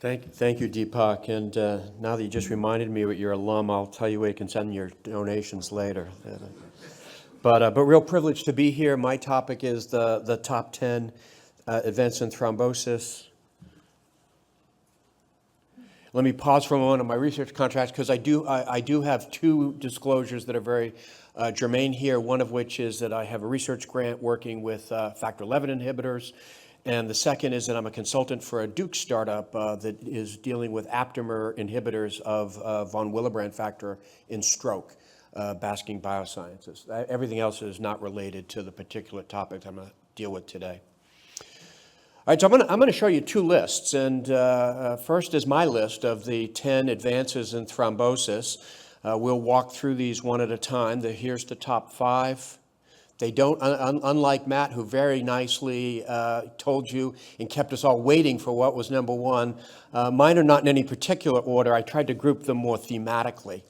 Thank you, Deepak. And now that you just reminded me that you're alum, I'll tell you where you can send your donations later. But real privilege to be here. My topic is the top 10 events in thrombosis. Let me pause for a moment on my research contracts because I do have two disclosures that are very germane here. One of which is that I have a research grant working with factor XI inhibitors. And the second is that I'm a consultant for a Duke startup that is dealing with aptamer inhibitors of von Willebrand factor in stroke, Basking Biosciences. Everything else is not related to the particular topic I'm going to deal with today. All right, so I'm going to show you two lists. And first is my list of the 10 advances in thrombosis. We'll walk through these one at a time. Here's the top 5. They don't, unlike Matt, who very nicely told you and kept us all waiting for what was number 1, mine are not in any particular order. I tried to group them more thematically.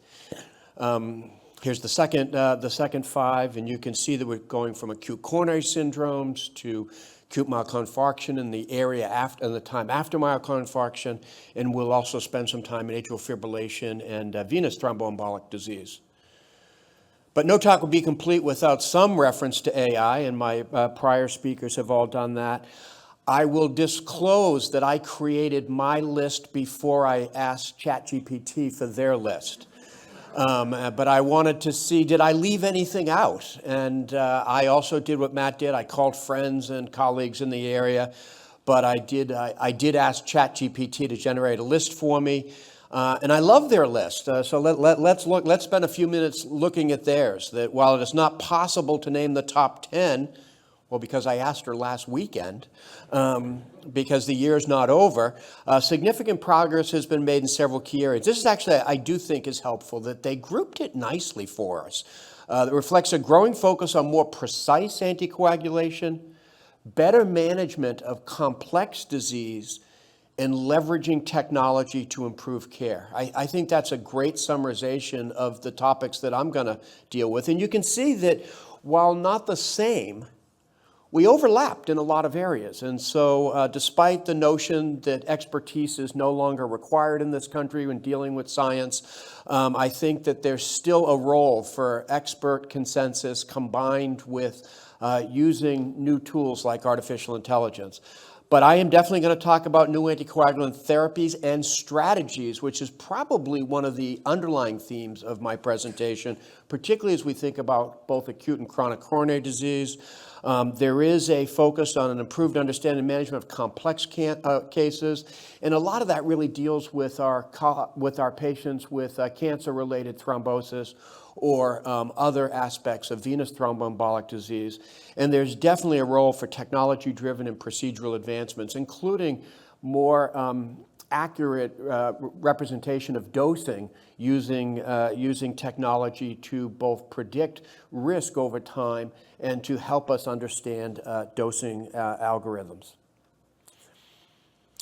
Here's the second 5, and you can see that we're going from acute coronary syndromes to acute myocardial infarction in the area after, in the time after myocardial infarction, and we'll also spend some time in atrial fibrillation and venous thromboembolic disease. But no talk will be complete without some reference to AI, and my prior speakers have all done that. I will disclose that I created my list before I asked ChatGPT for their list. But I wanted to see, did I leave anything out? And I also did what Matt did. I called friends and colleagues in the area, but I did ask ChatGPT to generate a list for me. And I love their list. So let's spend a few minutes looking at theirs. That while it is not possible to name the top 10, well, because I asked her last weekend, because the year's not over, significant progress has been made in several key areas. This is actually, I do think, is helpful that they grouped it nicely for us. It reflects a growing focus on more precise anticoagulation, better management of complex disease, and leveraging technology to improve care. I think that's a great summarization of the topics that I'm going to deal with. And you can see that while not the same, we overlapped in a lot of areas. And so despite the notion that expertise is no longer required in this country when dealing with science, I think that there's still a role for expert consensus combined with using new tools like artificial intelligence. But I am definitely going to talk about new anticoagulant therapies and strategies, which is probably one of the underlying themes of my presentation, particularly as we think about both acute and chronic coronary disease. There is a focus on an improved understanding and management of complex cases, and a lot of that really deals with our patients with cancer-related thrombosis or other aspects of venous thromboembolic disease. And there's definitely a role for technology-driven and procedural advancements, including more accurate representation of dosing using technology to both predict risk over time and to help us understand dosing algorithms.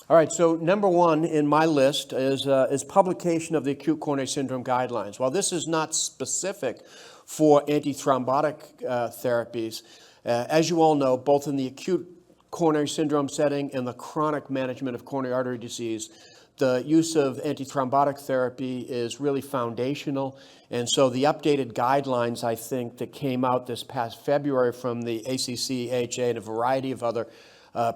All right, so number 1 in my list is publication of the acute coronary syndrome guidelines. While this is not specific for antithrombotic therapies, as you all know, both in the acute coronary syndrome setting and the chronic management of coronary artery disease, the use of antithrombotic therapy is really foundational. And so the updated guidelines, I think, that came out this past February from the ACC, AHA, and a variety of other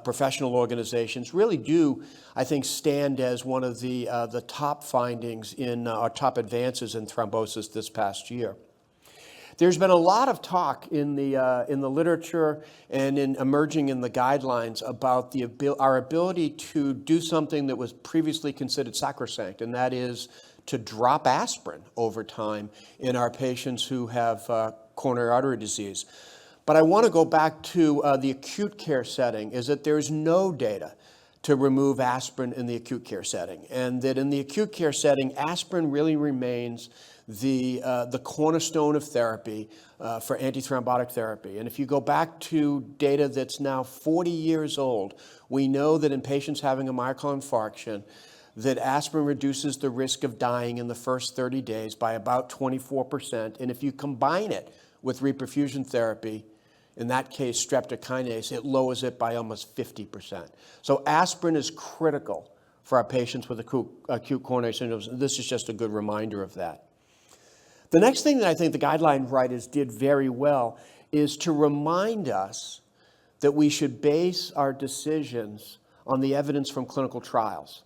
professional organizations really do, I think, stand as one of the top findings in our top advances in thrombosis this past year. There's been a lot of talk in the literature and emerging in the guidelines about our ability to do something that was previously considered sacrosanct, and that is to drop aspirin over time in our patients who have coronary artery disease. But I want to go back to the acute care setting, is that there's no data to remove aspirin in the acute care setting. And that in the acute care setting, aspirin really remains the cornerstone of therapy for antithrombotic therapy. And if you go back to data that's now 40 years old, we know that in patients having a myocardial infarction, that aspirin reduces the risk of dying in the first 30 days by about 24%. And if you combine it with reperfusion therapy, in that case, streptokinase, it lowers it by almost 50%. So aspirin is critical for our patients with acute coronary syndromes. This is just a good reminder of that. The next thing that I think the guideline writers did very well is to remind us that we should base our decisions on the evidence from clinical trials.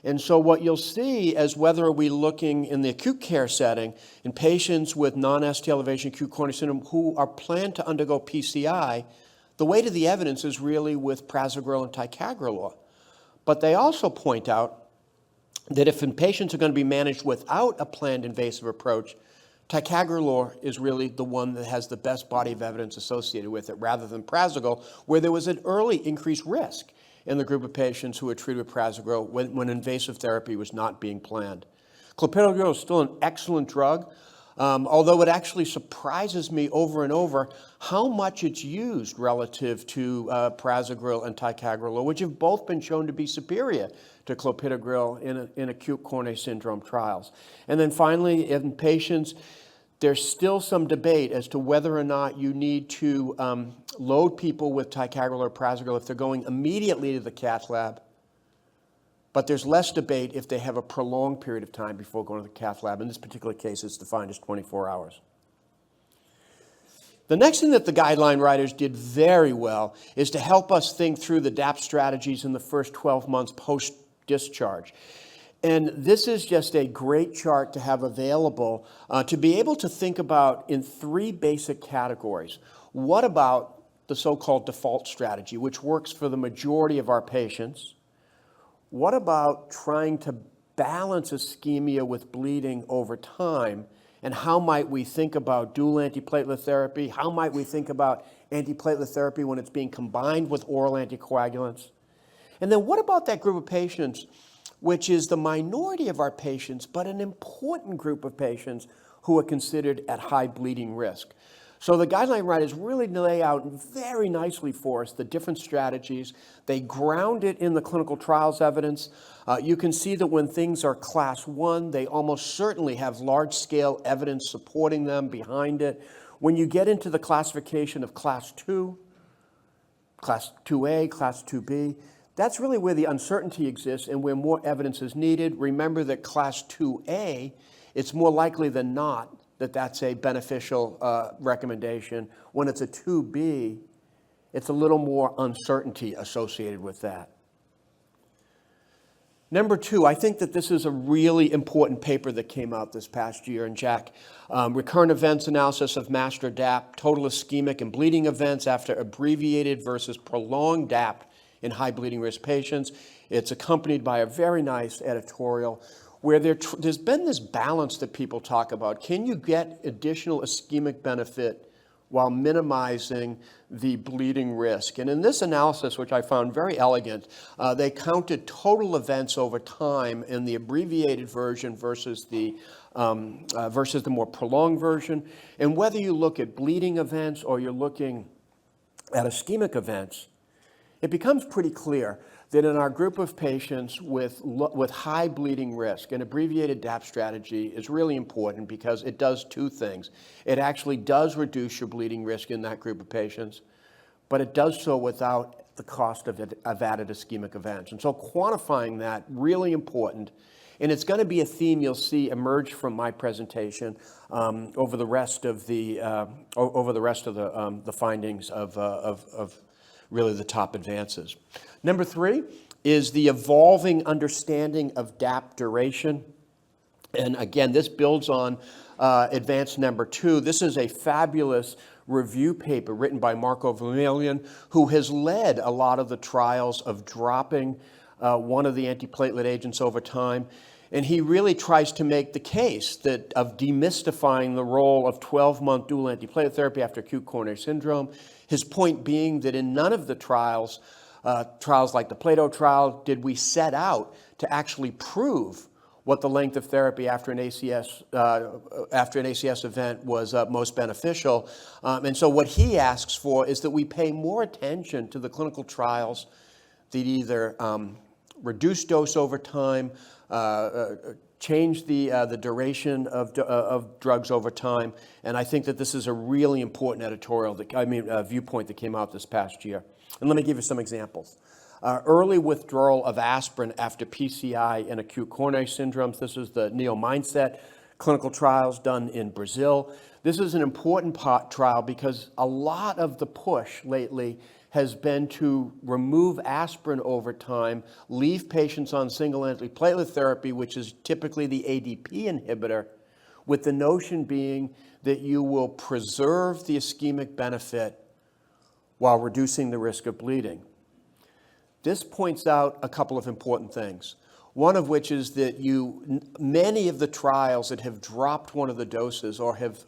And so what you'll see is whether are we looking in the acute care setting in patients with non-ST elevation acute coronary syndrome who are planned to undergo PCI, the weight of the evidence is really with prasugrel and ticagrelor. But they also point out that if patients are going to be managed without a planned invasive approach, ticagrelor is really the one that has the best body of evidence associated with it rather than prasugrel, where there was an early increased risk in the group of patients who were treated with prasugrel when invasive therapy was not being planned. Clopidogrel is still an excellent drug, although it actually surprises me over and over how much it's used relative to prasugrel and ticagrelor, which have both been shown to be superior to clopidogrel in acute coronary syndrome trials. And then finally, in patients, there's still some debate as to whether or not you need to load people with ticagrelor or prasugrel if they're going immediately to the cath lab. But there's less debate if they have a prolonged period of time before going to the cath lab. In this particular case, it's defined as 24 hours. The next thing that the guideline writers did very well is to help us think through the DAPT strategies in the first 12 months post-discharge. And this is just a great chart to have available to be able to think about in three basic categories. What about the so-called default strategy, which works for the majority of our patients? What about trying to balance ischemia with bleeding over time? And how might we think about dual antiplatelet therapy? How might we think about antiplatelet therapy when it's being combined with oral anticoagulants? And then what about that group of patients, which is the minority of our patients, but an important group of patients who are considered at high bleeding risk? So the guideline writers really lay out very nicely for us the different strategies. They ground it in the clinical trials evidence. You can see that when things are class 1, they almost certainly have large-scale evidence supporting them behind it. When you get into the classification of class 2, class 2A, class 2B, that's really where the uncertainty exists and where more evidence is needed. Remember that class 2A, it's more likely than not that that's a beneficial recommendation. When it's a 2B, it's a little more uncertainty associated with that. Number 2, I think that this is a really important paper that came out this past year, and Jack, recurrent events analysis of master DAPT, total ischemic and bleeding events after abbreviated versus prolonged DAPT in high bleeding risk patients. It's accompanied by a very nice editorial where there's been this balance that people talk about. Can you get additional ischemic benefit while minimizing the bleeding risk? And in this analysis, which I found very elegant, they counted total events over time in the abbreviated version versus the more prolonged version. And whether you look at bleeding events or you're looking at ischemic events, it becomes pretty clear that in our group of patients with high bleeding risk, an abbreviated DAPT strategy is really important because it does two things. It actually does reduce your bleeding risk in that group of patients, but it does so without the cost of added ischemic events. And so quantifying that, really important. And it's going to be a theme you'll see emerge from my presentation over the rest of the findings of really the top advances. Number 3 is the evolving understanding of DAPT duration. And again, this builds on advance number 2. This is a fabulous review paper written by Marco Vermeulen, who has led a lot of the trials of dropping one of the antiplatelet agents over time. And he really tries to make the case that of demystifying the role of 12-month dual antiplatelet therapy after acute coronary syndrome. His point being that in none of the trials like the Plato trial, did we set out to actually prove what the length of therapy after an ACS event was most beneficial. And so what he asks for is that we pay more attention to the clinical trials that either reduce dose over time, change the duration of drugs over time, and I think that this is a really important viewpoint that came out this past year. And let me give you some examples. Early withdrawal of aspirin after PCI in acute coronary syndromes. This is the NEO-Mindset clinical trials done in Brazil. This is an important trial because a lot of the push lately has been to remove aspirin over time, leave patients on single antiplatelet therapy, which is typically the ADP inhibitor, with the notion being that you will preserve the ischemic benefit while reducing the risk of bleeding. This points out a couple of important things. One of which is that many of the trials that have dropped one of the doses or have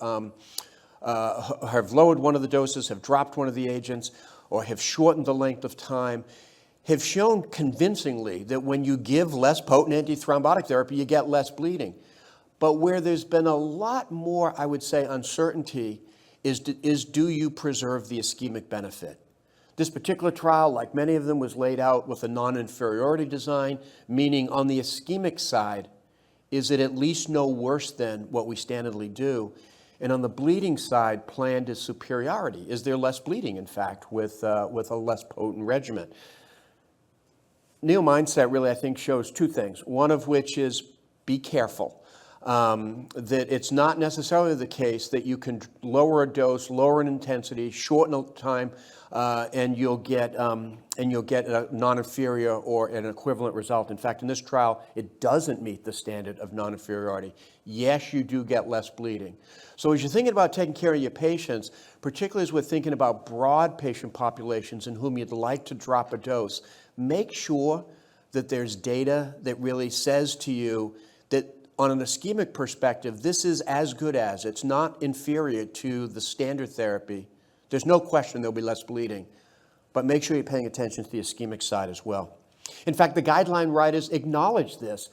lowered one of the doses, have dropped one of the agents, or have shortened the length of time, have shown convincingly that when you give less potent antithrombotic therapy, you get less bleeding. But where there's been a lot more, I would say, uncertainty is do you preserve the ischemic benefit? This particular trial, like many of them, was laid out with a non-inferiority design, meaning on the ischemic side, is it at least no worse than what we standardly do? And on the bleeding side, planned is superiority. Is there less bleeding, in fact, with a less potent regimen? NEO-Mindset really, I think, shows two things. One of which is be careful. That it's not necessarily the case that you can lower a dose, lower an intensity, shorten a time, and you'll get a non-inferior or an equivalent result. In fact, in this trial, it doesn't meet the standard of non-inferiority. Yes, you do get less bleeding. So as you're thinking about taking care of your patients, particularly as we're thinking about broad patient populations in whom you'd like to drop a dose, make sure that there's data that really says to you that on an ischemic perspective, this is as good as, it's not inferior to the standard therapy. There's no question there'll be less bleeding, but make sure you're paying attention to the ischemic side as well. In fact, the guideline writers acknowledge this.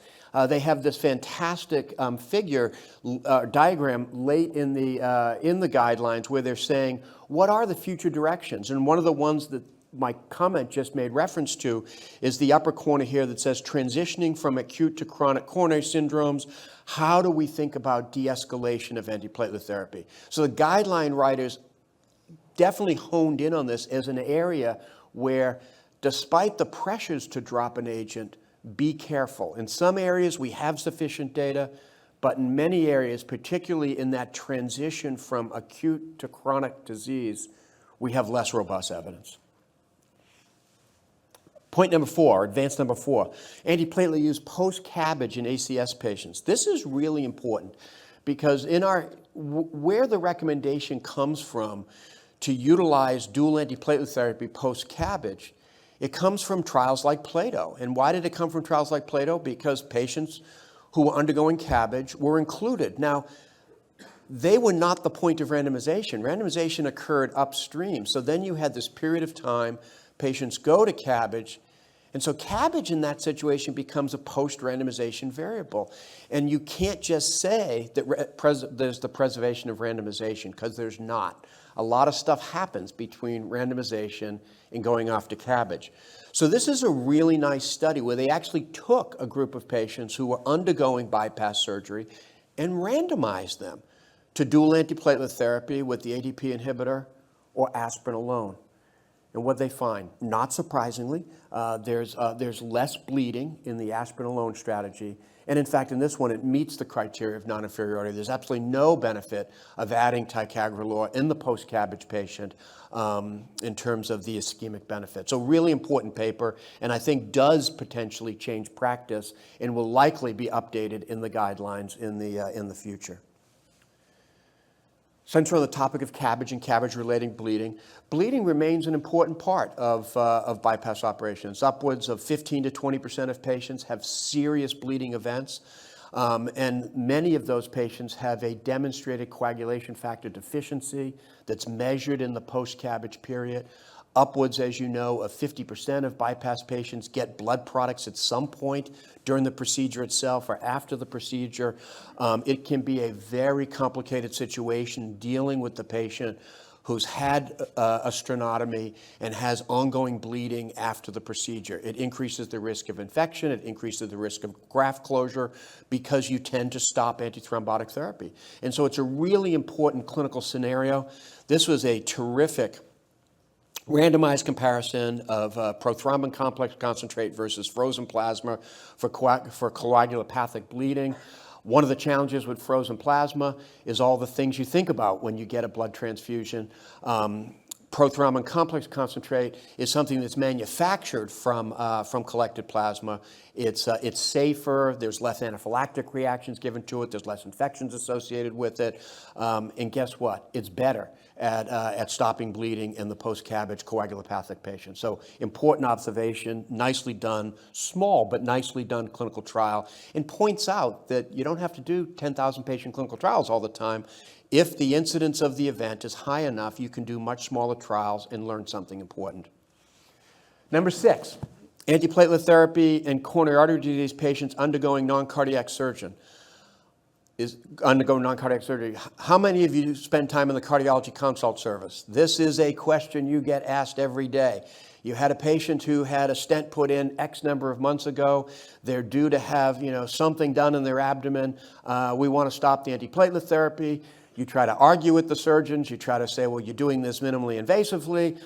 They have this fantastic diagram late in the guidelines where they're saying, what are the future directions? And one of the ones that my comment just made reference to is the upper corner here that says transitioning from acute to chronic coronary syndromes. How do we think about de-escalation of antiplatelet therapy? So the guideline writers definitely honed in on this as an area where, despite the pressures to drop an agent, be careful. In some areas we have sufficient data, but in many areas, particularly in that transition from acute to chronic disease, we have less robust evidence. Point number 4, advance number 4, antiplatelet use post-CABG in ACS patients. This is really important because where the recommendation comes from to utilize dual antiplatelet therapy post-CABG, it comes from trials like Plato. And why did it come from trials like Plato? Because patients who were undergoing CABG were included. Now, they were not the point of randomization. Randomization occurred upstream. So then you had this period of time, patients go to CABG, and so CABG in that situation becomes a post-randomization variable. And you can't just say that there's the preservation of randomization, because there's not. A lot of stuff happens between randomization and going off to CABG. So this is a really nice study where they actually took a group of patients who were undergoing bypass surgery and randomized them to dual antiplatelet therapy with the ADP inhibitor or aspirin alone. And what they find, not surprisingly, there's less bleeding in the aspirin alone strategy. And in fact, in this one, it meets the criteria of non-inferiority. There's absolutely no benefit of adding ticagrelor in the post-CABG patient in terms of the ischemic benefit. So really important paper, and I think does potentially change practice and will likely be updated in the guidelines in the future. Since we're on the topic of CABG and CABG-related bleeding, bleeding remains an important part of bypass operations. Upwards of 15 to 20% of patients have serious bleeding events, and many of those patients have a demonstrated coagulation factor deficiency that's measured in the post-CABG period. Upwards, as you know, of 50% of bypass patients get blood products at some point during the procedure itself or after the procedure. It can be a very complicated situation dealing with the patient who's had a sternotomy and has ongoing bleeding after the procedure. It increases the risk of infection. It increases the risk of graft closure because you tend to stop antithrombotic therapy. And so it's a really important clinical scenario. This was a terrific randomized comparison of prothrombin complex concentrate versus frozen plasma for coagulopathic bleeding. One of the challenges with frozen plasma is all the things you think about when you get a blood transfusion. Prothrombin complex concentrate is something that's manufactured from collected plasma. It's safer. There's less anaphylactic reactions given to it. There's less infections associated with it. And guess what? It's better at stopping bleeding in the post-CABG coagulopathic patient. So important observation, nicely done, small but nicely done clinical trial, and points out that you don't have to do 10,000 patient clinical trials all the time. If the incidence of the event is high enough, you can do much smaller trials and learn something important. Number 6, antiplatelet therapy in coronary artery disease patients undergoing non-cardiac surgery. How many of you spend time in the cardiology consult service? This is a question you get asked every day. You had a patient who had a stent put in X number of months ago. They're due to have something done in their abdomen. We want to stop the antiplatelet therapy. You try to argue with the surgeons. You try to say, well, you're doing this minimally invasively.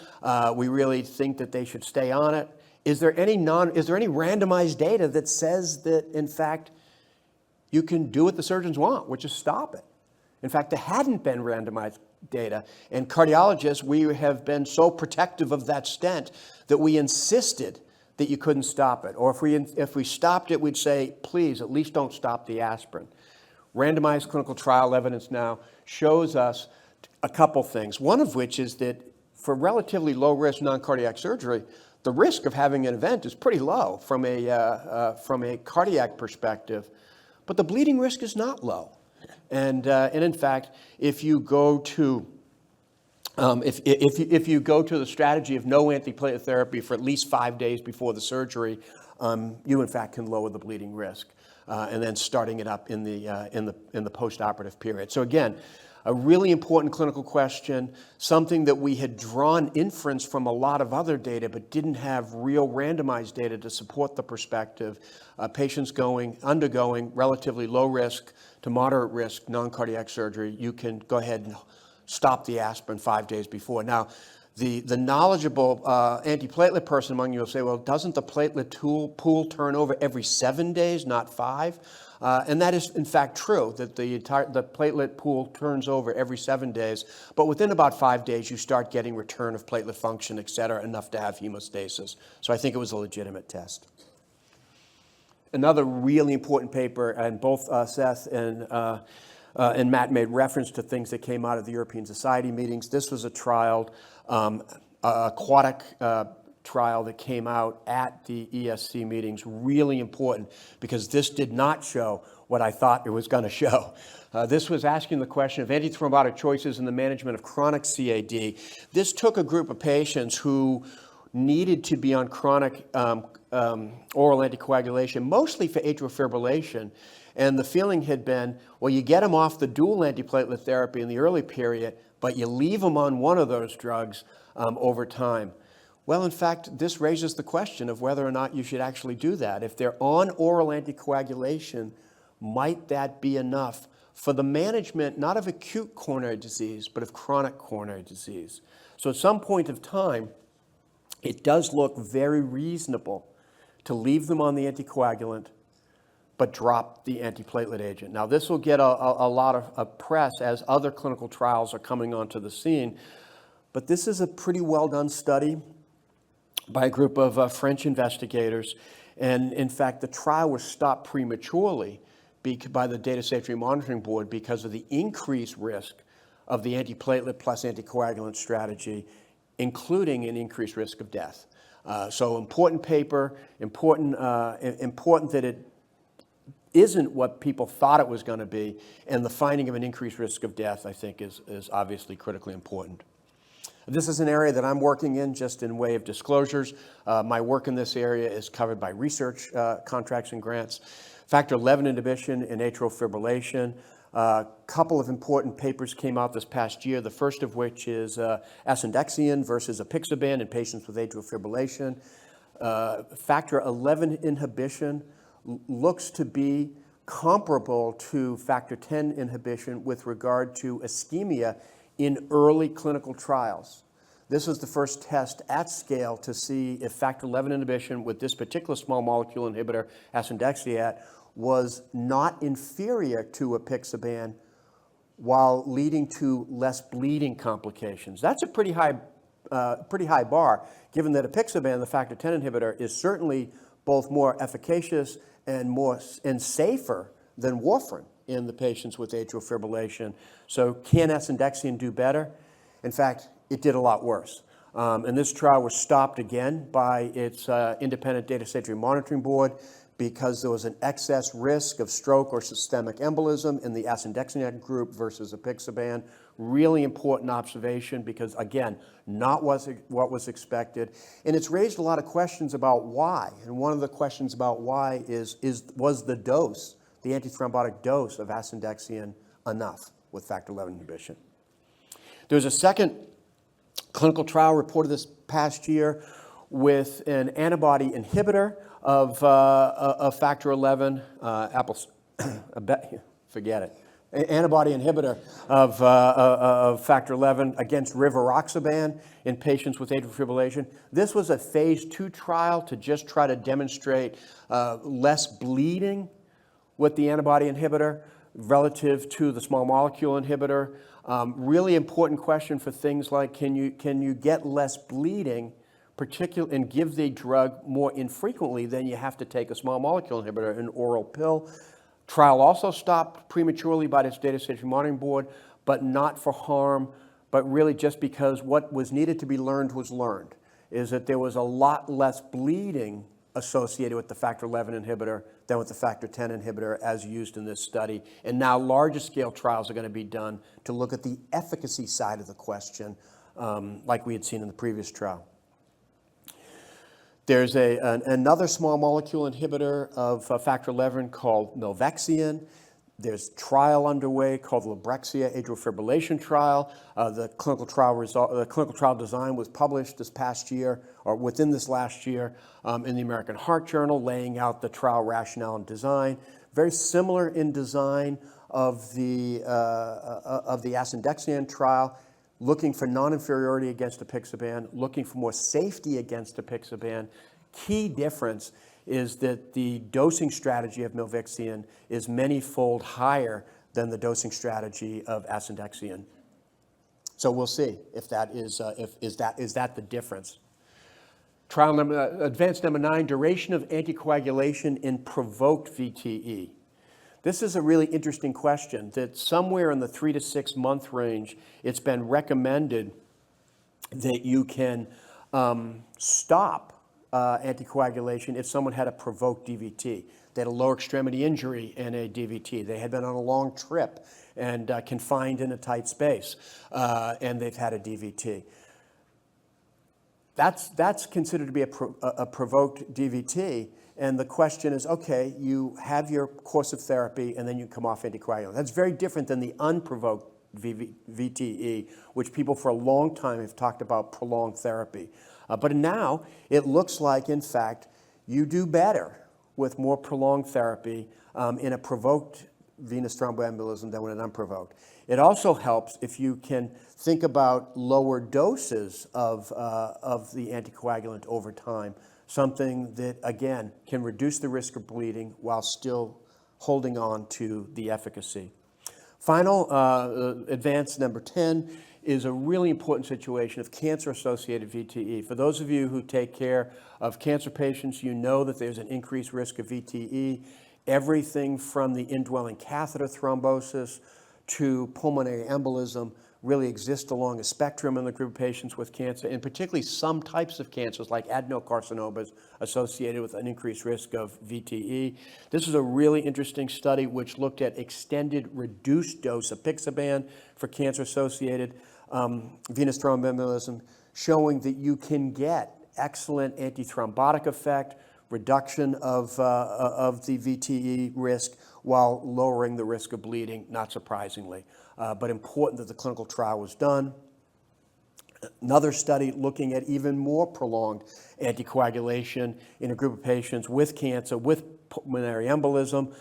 We really think that they should stay on it. Is there any randomized data that says that, in fact, you can do what the surgeons want, which is stop it? In fact, there hadn't been randomized data. And cardiologists, we have been so protective of that stent that we insisted that you couldn't stop it. Or if we stopped it, we'd say, please, at least don't stop the aspirin. Randomized clinical trial evidence now shows us a couple things. One of which is that for relatively low-risk non-cardiac surgery, the risk of having an event is pretty low from a cardiac perspective, but the bleeding risk is not low. And in fact, if you go to if you go to the strategy of no antiplatelet therapy for at least 5 days before the surgery, you in fact can lower the bleeding risk, and then starting it up in the post-operative period. So again, a really important clinical question, something that we had drawn inference from a lot of other data, but didn't have real randomized data to support the perspective. Patients undergoing relatively low risk to moderate risk non-cardiac surgery, you can go ahead and stop the aspirin 5 days before. Now, the knowledgeable antiplatelet person among you will say, well, doesn't the platelet pool turn over every 7 days, not 5? And that is, in fact, true, that the platelet pool turns over every 7 days. But within about 5 days, you start getting return of platelet function, et cetera, enough to have hemostasis. So I think it was a legitimate test. Another really important paper, and both Seth and Matt made reference to things that came out of the European Society meetings. This was a trial, aquatic trial that came out at the ESC meetings, really important because this did not show what I thought it was going to show. This was asking the question of antithrombotic choices in the management of chronic CAD. This took a group of patients who needed to be on chronic oral anticoagulation, mostly for atrial fibrillation. And the feeling had been, well, you get them off the dual antiplatelet therapy in the early period, but you leave them on one of those drugs over time. Well, in fact, this raises the question of whether or not you should actually do that. If they're on oral anticoagulation, might that be enough for the management, not of acute coronary disease, but of chronic coronary disease? So at some point of time, it does look very reasonable to leave them on the anticoagulant, but drop the antiplatelet agent. Now, this will get a lot of press as other clinical trials are coming onto the scene, but this is a pretty well-done study by a group of French investigators. And in fact, the trial was stopped prematurely by the Data Safety Monitoring Board because of the increased risk of the antiplatelet plus anticoagulant strategy, including an increased risk of death. So important paper, important that it isn't what people thought it was going to be, and the finding of an increased risk of death, I think, is obviously critically important. This is an area that I'm working in, just in way of disclosures. My work in this area is covered by research contracts and grants. Factor XI inhibition in atrial fibrillation. A couple of important papers came out this past year, the first of which is asundexian versus apixaban in patients with atrial fibrillation. Factor XI inhibition looks to be comparable to factor X inhibition with regard to ischemia in early clinical trials. This was the first test at scale to see if factor XI inhibition with this particular small molecule inhibitor, asundexian, was not inferior to apixaban while leading to less bleeding complications. That's a pretty high bar, given that apixaban, the factor X inhibitor, is certainly both more efficacious and safer than warfarin in the patients with atrial fibrillation. So can asundexian do better? In fact, it did a lot worse. And this trial was stopped again by its independent data safety monitoring board because there was an excess risk of stroke or systemic embolism in the asundexian group versus apixaban. Really important observation because, again, not what was expected. And it's raised a lot of questions about why. And one of the questions about why was the dose, the antithrombotic dose of asundexian enough with factor XI inhibition? There's a second clinical trial reported this past year with an antibody inhibitor of factor XI, forget it. Antibody inhibitor of factor XI against rivaroxaban in patients with atrial fibrillation. This was a phase 2 trial to just try to demonstrate less bleeding with the antibody inhibitor relative to the small molecule inhibitor. Really important question for things like can you get less bleeding and give the drug more infrequently than you have to take a small molecule inhibitor, an oral pill. Trial also stopped prematurely by this data safety monitoring board, but not for harm, but really just because what was needed to be learned was learned, is that there was a lot less bleeding associated with the factor XI inhibitor than with the factor X inhibitor as used in this study. And now larger scale trials are going to be done to look at the efficacy side of the question, like we had seen in the previous trial. There's another small molecule inhibitor of factor XI called milvexian. There's a trial underway called the Librexia atrial fibrillation trial. The clinical trial design was published this past year, or within this last year, in the American Heart Journal, laying out the trial rationale and design. Very similar in design of the asundexian trial, looking for non-inferiority against apixaban, looking for more safety against apixaban. Key difference is that the dosing strategy of milvexian is many-fold higher than the dosing strategy of asundexian. So we'll see if that is that the difference. Advanced number 9, duration of anticoagulation in provoked VTE. This is a really interesting question that somewhere in the 3 to 6 month range, it's been recommended that you can stop anticoagulation if someone had a provoked DVT. They had a lower extremity injury and a DVT. They had been on a long trip and confined in a tight space, and they've had a DVT. That's considered to be a provoked DVT. And the question is, okay, you have your course of therapy and then you come off anticoagulant. That's very different than the unprovoked VTE, which people for a long time have talked about prolonged therapy. But now it looks like, in fact, you do better with more prolonged therapy in a provoked venous thromboembolism than with an unprovoked. It also helps if you can think about lower doses of the anticoagulant over time. Something that, again, can reduce the risk of bleeding while still holding on to the efficacy. Final, advance number 10, is a really important situation of cancer-associated VTE. For those of you who take care of cancer patients, you know that there's an increased risk of VTE. Everything from the indwelling catheter thrombosis to pulmonary embolism really exist along a spectrum in the group of patients with cancer, and particularly some types of cancers like adenocarcinomas associated with an increased risk of VTE. This is a really interesting study which looked at extended reduced dose apixaban for cancer-associated venous thromboembolism, showing that you can get excellent antithrombotic effect, reduction of the VTE risk while lowering the risk of bleeding, not surprisingly. But important that the clinical trial was done. Another study looking at even more prolonged anticoagulation in a group of patients with cancer, with pulmonary embolism,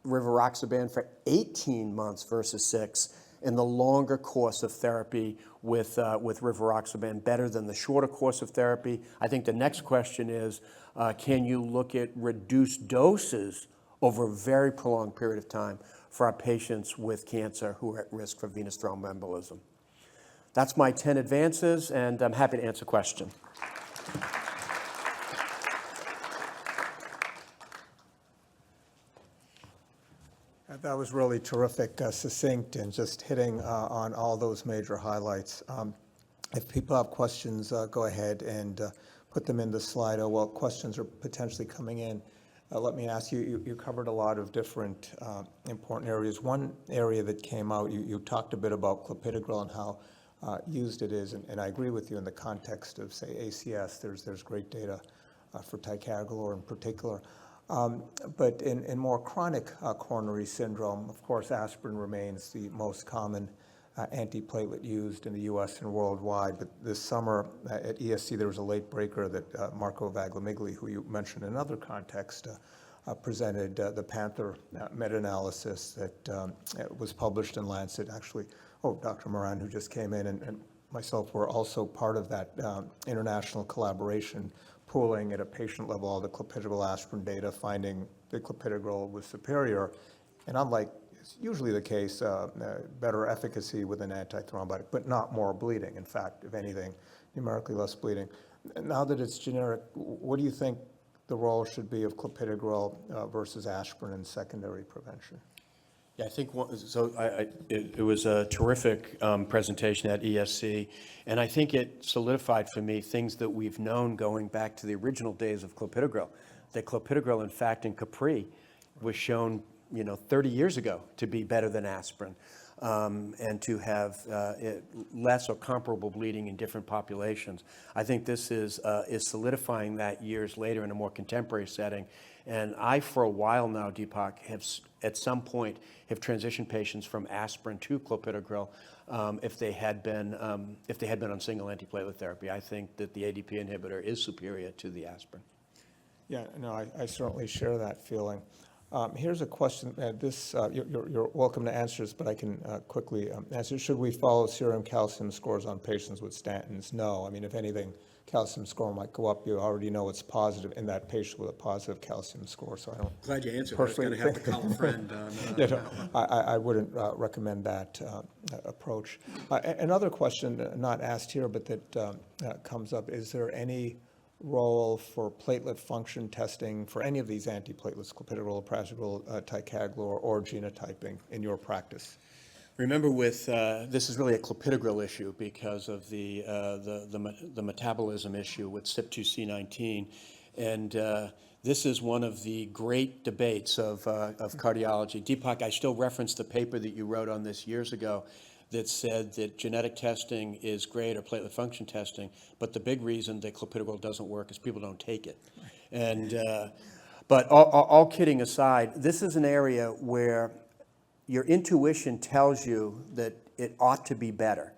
rivaroxaban for 18 months versus 6. in the longer course of therapy with rivaroxaban better than the shorter course of therapy. I think the next question is, can you look at reduced doses over a very prolonged period of time for our patients with cancer who are at risk for venous thromboembolism? That's my 10 advances, and I'm happy to answer questions. That was really terrific, succinct, and just hitting on all those major highlights. If people have questions, go ahead and put them in the Slido. While questions are potentially coming in, let me ask you, you covered a lot of different important areas. One area that came out, you talked a bit about clopidogrel and how used it is, and I agree with you in the context of, say, ACS, there's great data for ticagrelor in particular. But in more chronic coronary syndrome, of course, aspirin remains the most common antiplatelet used in the U.S. and worldwide. But this summer at ESC, there was a late breaker that Marco Vaglamigli, who you mentioned in another context, presented the Panther meta-analysis that was published in Lancet. Actually, Dr. Moran, who just came in, and myself were also part of that international collaboration, pooling at a patient level all the clopidogrel aspirin data, finding that clopidogrel was superior, and unlike is usually the case, better efficacy with an antithrombotic, but not more bleeding. In fact, if anything, numerically less bleeding. Now that it's generic, what do you think the role should be of clopidogrel versus aspirin in secondary prevention? Yeah, I think it was a terrific presentation at ESC, and I think it solidified for me things that we've known going back to the original days of clopidogrel. That clopidogrel, in fact, in Capri, was shown 30 years ago to be better than aspirin, and to have less or comparable bleeding in different populations. I think this is solidifying that years later in a more contemporary setting. And I, for a while now, Deepak, have at some point have transitioned patients from aspirin to clopidogrel if they had been on single antiplatelet therapy. I think that the ADP inhibitor is superior to the aspirin. Yeah, no, I certainly share that feeling. Here's a question. You're welcome to answer this, but I can quickly answer. Should we follow serum calcium scores on patients with statins? No. I mean, if anything, calcium score might go up. You already know it's positive in that patient with a positive calcium score. So I don't. Glad you answered. I was going to have to call a friend. I wouldn't recommend that approach. Another question, not asked here, but that comes up: is there any role for platelet function testing for any of these antiplatelets, clopidogrel, prasugrel, ticagrelor, or genotyping in your practice? Remember, with this is really a clopidogrel issue because of the metabolism issue with CYP2C19, and this is one of the great debates of cardiology. Deepak, I still reference the paper that you wrote on this years ago that said that genetic testing is great, or platelet function testing, but the big reason that clopidogrel doesn't work is people don't take it. And but all kidding aside, this is an area where your intuition tells you that it ought to be better,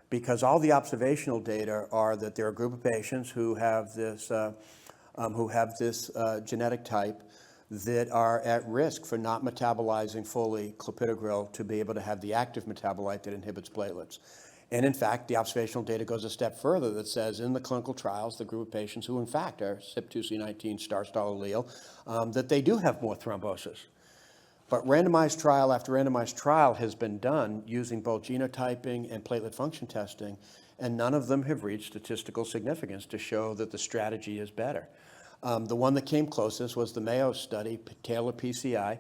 because all the observational data are that there are a group of patients who have this genetic type that are at risk for not metabolizing fully clopidogrel to be able to have the active metabolite that inhibits platelets. And in fact, the observational data goes a step further that says in the clinical trials, the group of patients who in fact are CYP2C19 star-stall allele, that they do have more thrombosis. But randomized trial after randomized trial has been done using both genotyping and platelet function testing, and none of them have reached statistical significance to show that the strategy is better. The one that came closest was the Mayo study, Taylor PCI,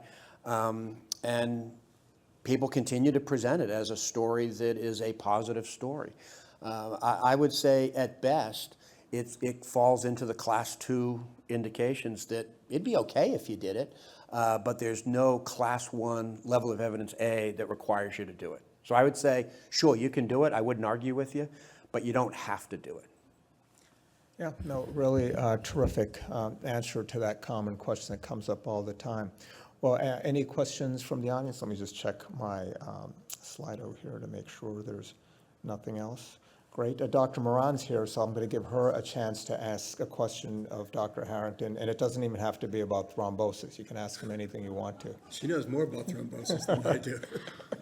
and people continue to present it as a story that is a positive story. I would say at best, it falls into the class 2 indications that it'd be okay if you did it, but there's no class 1 level of evidence A that requires you to do it. So I would say, sure, you can do it. I wouldn't argue with you, but you don't have to do it. Yeah, no, really terrific answer to that common question that comes up all the time. Well, any questions from the audience? Let me just check my Slido here to make sure there's nothing else. Great. Dr. Moran's here, so I'm going to give her a chance to ask a question of Dr. Harrington, and it doesn't even have to be about thrombosis. You can ask him anything you want to. She knows more about thrombosis than I do.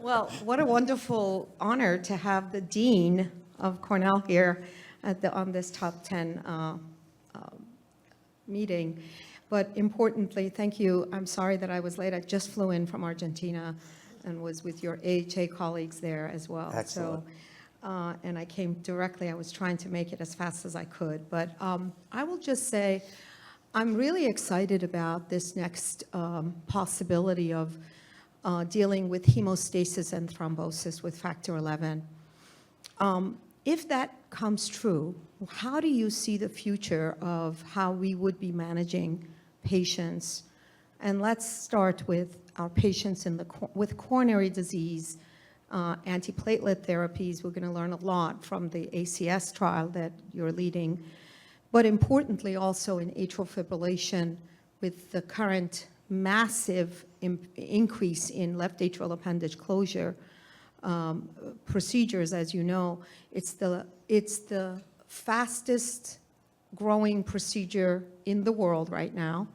Well, what a wonderful honor to have the Dean of Cornell here on this top 10 meeting. But importantly, thank you. I'm sorry that I was late. I just flew in from Argentina and was with your AHA colleagues there as well. Excellent. So, and I came directly. I was trying to make it as fast as I could. But I will just say I'm really excited about this next possibility of dealing with hemostasis and thrombosis with factor 11. If that comes true, how do you see the future of how we would be managing patients? And let's start with our patients with coronary disease, antiplatelet therapies. We're going to learn a lot from the ACS trial that you're leading, but importantly also in atrial fibrillation with the current massive increase in left atrial appendage closure procedures. As you know, it's the fastest growing procedure in the world right now.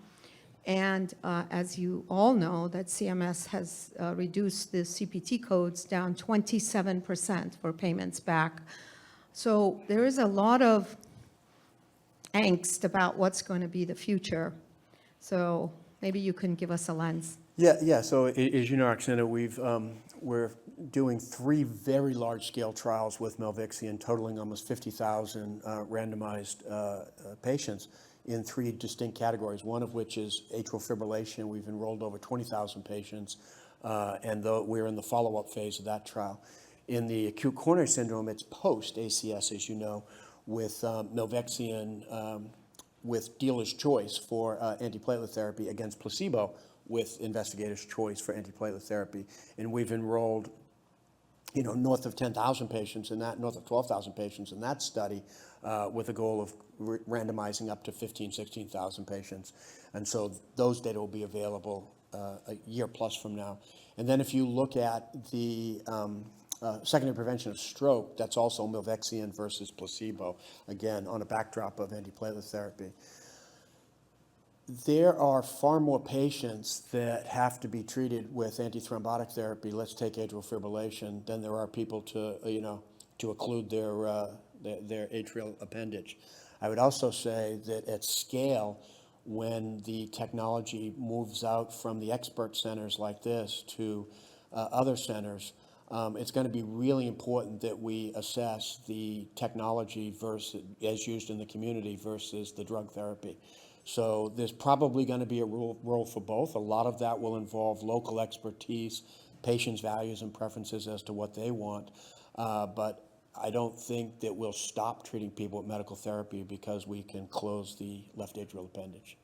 And as you all know, that CMS has reduced the CPT codes down 27% for payments back. So there is a lot of angst about what's going to be the future. So maybe you can give us a lens. Yeah. So as you know, Roxana, we're doing 3 very large-scale trials with milvexian, totaling almost 50,000 randomized patients in 3 distinct categories, one of which is atrial fibrillation. We've enrolled over 20,000 patients, and we're in the follow-up phase of that trial. In the acute coronary syndrome, it's post-ACS, as you know, with milvexian with dealer's choice for antiplatelet therapy against placebo with investigator's choice for antiplatelet therapy. And we've enrolled north of 10,000 patients in that, north of 12,000 patients in that study, with a goal of randomizing up to 16,000 patients. And so those data will be available a year plus from now. And then if you look at the secondary prevention of stroke, that's also milvexian versus placebo, again, on a backdrop of antiplatelet therapy. There are far more patients that have to be treated with antithrombotic therapy, let's take atrial fibrillation, than there are people to occlude their atrial appendage. I would also say that at scale, when the technology moves out from the expert centers like this to other centers, it's going to be really important that we assess the technology versus as used in the community versus the drug therapy. So there's probably going to be a role for both. A lot of that will involve local expertise, patients' values and preferences as to what they want. But I don't think that we'll stop treating people with medical therapy because we can close the left atrial appendage.